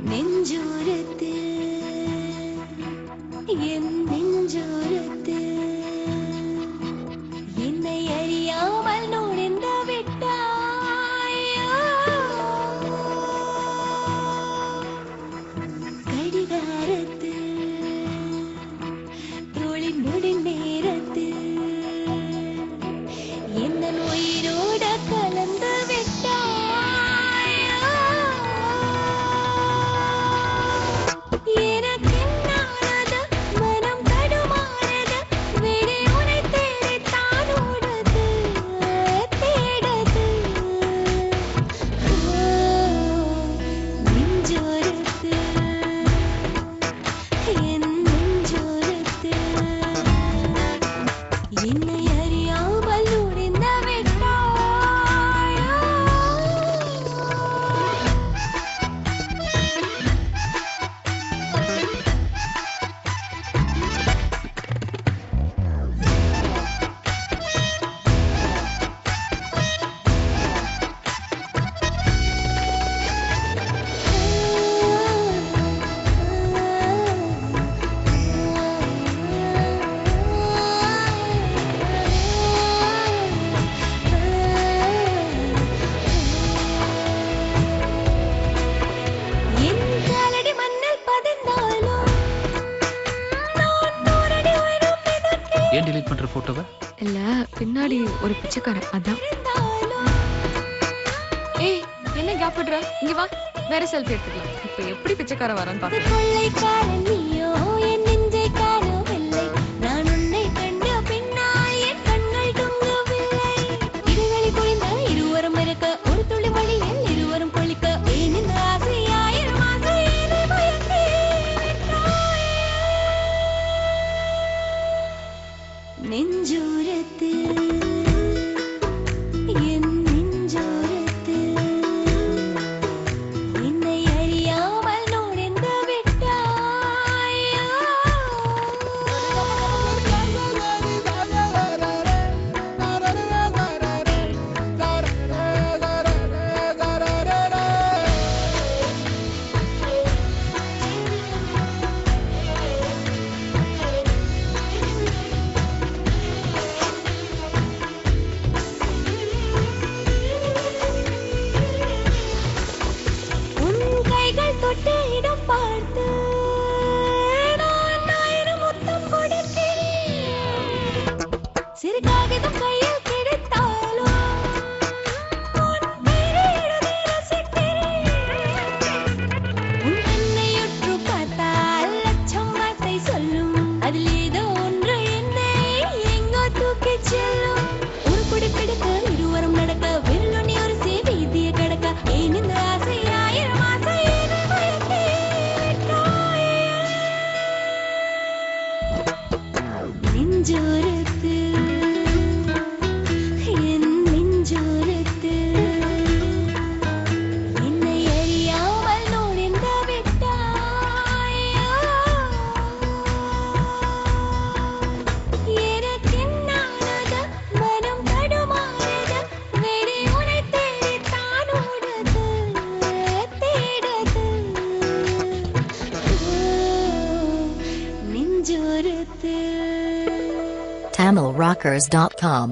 நெஞ்சோரத்து என் நெஞ்சோரத்து என்னை அறியாமல் நுழைந்து விட்டாயோ கடிகாரத்து தோளின் முடின் நேரத்து என்ன உயிரோட கலந்து ஏன் delete பண்ற போட்டோவை? இல்ல பின்னாடி ஒரு பிச்சைக்காரன் அதான். ஏய் என்ன கேப் பண்ற? இங்க வா வேற செல்ஃபி எடுத்துக்கலாம். இப்போ எப்படி பிச்சைக்காரன் வரான்னு பாரு. கொள்ளைக்காரன் நீயோ என் நெஞ்சை காணவில்லை நான் உன்னை கண்ட பின்னால் என் கண்கள் தூங்கவில்லை இருவழி குளிந்த இருவரும் இருக்க ஒரு துளி வழியில் இருவரும் குளிக்க ஏன் இந்த ஆசை ஆயிரம் ஆசை என்னை மயக்கி விட்டாயே நெஞ்சோரத்து என் நெஞ்சோரத்து என்னை அறியாமல் நுழைந்து விட்டாயோ தொட்ட இடம் பார்த்து நான் ஆயிரம் முத்தம் கொடுக்கிறேன் சிறு காகிதம் கையில் கிடைத்தாலும் உன் பெயரை எழுதி ரசிக்கிறேன் உன் கண்ணையுற்று பார்த்தால் லட்சம் வார்த்தை சொல்லும் அதில் ஏதோ ஒன்று என்னை எங்கோ தூக்கிச் செல்லும் ஒரு குடி பிடிக்க இருவரும் நடக்க விரலொண்ணி ஒரு சேவை இந்திய கடக்க ஏன் இந்த ஆசை ஆயிரம் ஆசை நெஞ்சோரத்து என் நெஞ்சோரத்து என்னை அறியாமல் நுழைந்து விட்டாயோ எனக்கென்னானது மனம் தடுமாறுது வேறே உன்னை தேடித்தான் ஓடுது தேடுது நெஞ்சோரத்து TamilRockers.com